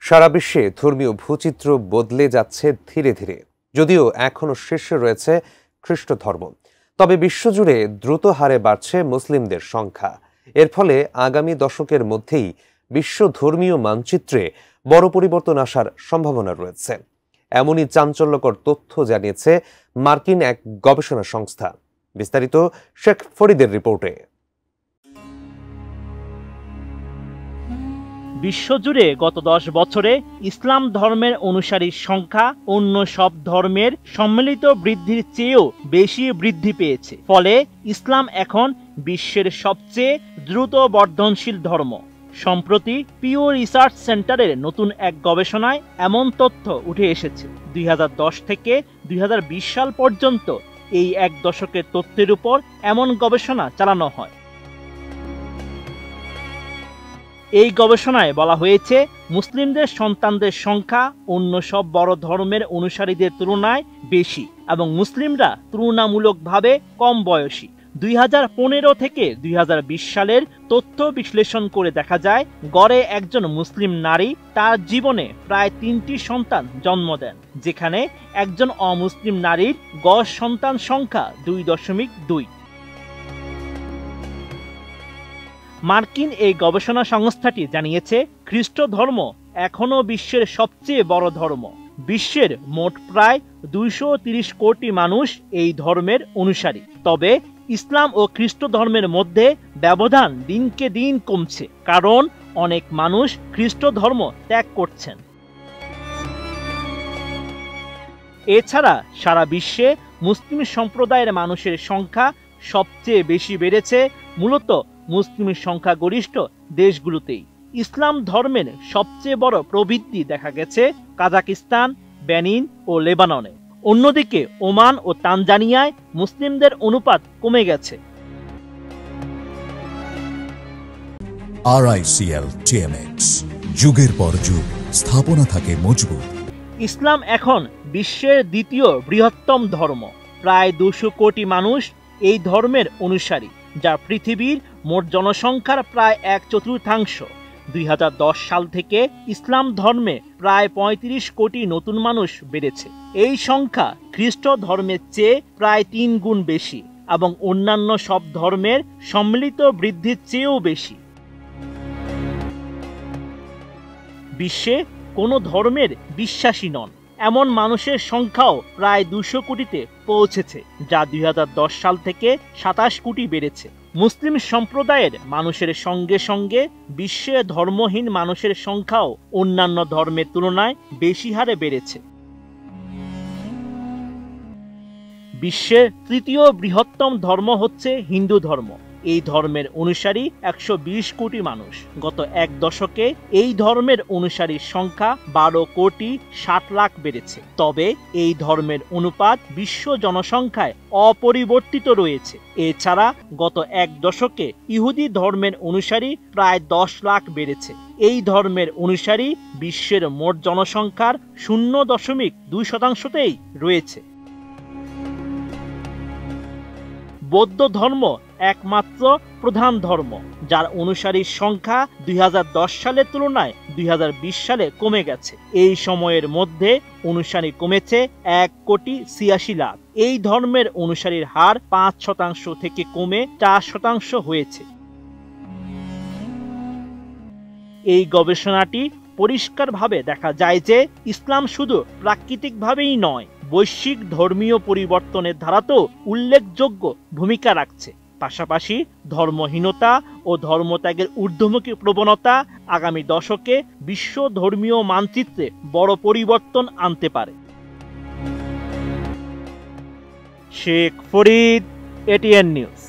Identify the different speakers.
Speaker 1: সারা বিশ্বে ধর্মীয় ভূচিত্র বদলে যাচ্ছে ধীরে ধীরে, যদিও এখনও শীর্ষে রয়েছে খ্রিস্ট ধর্ম। তবে বিশ্বজুড়ে দ্রুত হারে বাড়ছে মুসলিমদের সংখ্যা। এর ফলে আগামী দশকের মধ্যেই বিশ্ব ধর্মীয় মানচিত্রে বড় পরিবর্তন আসার সম্ভাবনা রয়েছে, এমনই চাঞ্চল্যকর তথ্য জানিয়েছে মার্কিন এক গবেষণা সংস্থা। বিস্তারিত শেখ ফরিদের রিপোর্টে।
Speaker 2: বিশ্বজুড়ে গত 10 বছরে ইসলাম ধর্মের অনুসারীর সংখ্যা অন্য সব ধর্মের সম্মিলিত বৃদ্ধির চেয়েও বেশি বৃদ্ধি পেয়েছে। ফলে ইসলাম এখন বিশ্বের সবচেয়ে দ্রুত বর্ধনশীল ধর্ম। সম্প্রতি পিউ রিসার্চ সেন্টারের নতুন এক গবেষণায় এমন তথ্য উঠে এসেছে। 2010 থেকে 2020 সাল পর্যন্ত এই এক দশকের তথ্যের উপর এমন গবেষণা চালানো হয়। এই গবেষণায় বলা হয়েছে, মুসলিমদের সন্তানদের সংখ্যা অন্য সব বড় ধর্মের অনুসারীদের তুলনায় বেশি এবং মুসলিমরা তুলনামূলকভাবে কম বয়সী। 2015 থেকে 2020 সালের তথ্য বিশ্লেষণ করে দেখা যায়, গড়ে একজন মুসলিম নারী তার জীবনে প্রায় 3টি সন্তান জন্ম দেন, যেখানে একজন অমুসলিম নারীর গড় সন্তান সংখ্যা 2.2। মার্কিন এই গবেষণা সংস্থাটি জানিয়েছে, খ্রিস্ট ধর্ম এখনও বিশ্বের সবচেয়ে বড় ধর্ম। বিশ্বের মোট প্রায় 230 কোটি মানুষ এই ধর্মের অনুসারী। তবে ইসলাম ও খ্রিস্ট ধর্মের মধ্যে ব্যবধান দিনকে দিন কমছে, কারণ অনেক মানুষ খ্রিস্ট ধর্ম ত্যাগ করছেন। এছাড়া সারা বিশ্বে মুসলিম সম্প্রদায়ের মানুষের সংখ্যা সবচেয়ে বেশি বেড়েছে মূলত মুসলিম সংখ্যাগরিষ্ঠ দেশগুলোতেই। ইসলাম ধর্মের সবচেয়ে বড় প্রবৃদ্ধি দেখা গেছে কাজাকিস্তান, বেনিন ও লেবাননে। অন্যদিকে ওমান ও তানজানিয়ায় মুসলিমদের অনুপাত কমে গেছে।
Speaker 3: RICL TMX, যুগের পর যুগ স্থাপনা থাকে মজবুত।
Speaker 2: ইসলাম এখন বিশ্বের দ্বিতীয় বৃহত্তম ধর্ম। প্রায় 200 কোটি মানুষ এই ধর্মের অনুসারী, যা পৃথিবীর মোট জনসংখ্যার প্রায় 1/4। 2010 সাল থেকে ইসলাম ধর্মে প্রায় 35 কোটি নতুন মানুষ বেড়েছে। এই সংখ্যা খ্রিস্ট ধর্মের চেয়ে প্রায় 3 গুণ বেশি এবং অন্যান্য সব ধর্মের সম্মিলিত বৃদ্ধির চেয়েও বেশি। বিশ্বে কোনো ধর্মের বিশ্বাসী নন এমন মানুষের সংখ্যাও প্রায় 200 কোটিতে পৌঁছেছে, যা 2010 সাল থেকে 27 কোটি বেড়েছে। মুসলিম সম্প্রদায়ের মানুষের সঙ্গে সঙ্গে বিশ্বে ধর্মহীন মানুষের সংখ্যাও অন্যান্য ধর্মের তুলনায় বেশি হারে বেড়েছে। বিশ্বের তৃতীয় বৃহত্তম ধর্ম হচ্ছে হিন্দু ধর্ম। এই ধর্মের অনুসারী 120 কোটি মানুষ। গত এক দশকে এই ধর্মের অনুসারীর সংখ্যা 12 কোটি 60 লাখ বেড়েছে। তবে এই ধর্মের অনুপাত বিশ্ব জনসংখ্যায় অপরিবর্তিত রয়েছে। এছাড়া গত এক দশকে ইহুদি ধর্মের অনুসারী প্রায় 10 লাখ বেড়েছে। এই ধর্মের অনুসারী বিশ্বের মোট জনসংখ্যার 0.2%তেই রয়েছে। বৌদ্ধ ধর্ম একমাত্র প্রধান ধর্ম, যার অনুসারীর সংখ্যা 2010 সালের তুলনায় 2020 সালে কমে গেছে। এই সময়ের মধ্যে অনুসারী কমেছে 1,86,00,000 লাখ। এই ধর্মের অনুসারীর হার 5% থেকে কমে 4% হয়েছে। এই গবেষণাটি পরিষ্কারভাবে দেখা যায় যে ইসলাম শুধু প্রাকৃতিকভাবেই নয়, বৈশ্বিক ধর্মীয় পরিবর্তনের ধারাতেও উল্লেখযোগ্য ভূমিকা রাখছে। পাশাপাশি ধর্মহীনতা ও ধর্মত্যাগের ঊর্ধ্বমুখী প্রবণতা আগামী দশকে বিশ্ব ধর্মীয় মানচিত্রে বড় পরিবর্তন আনতে পারে। Sheikh Farid, ATN news.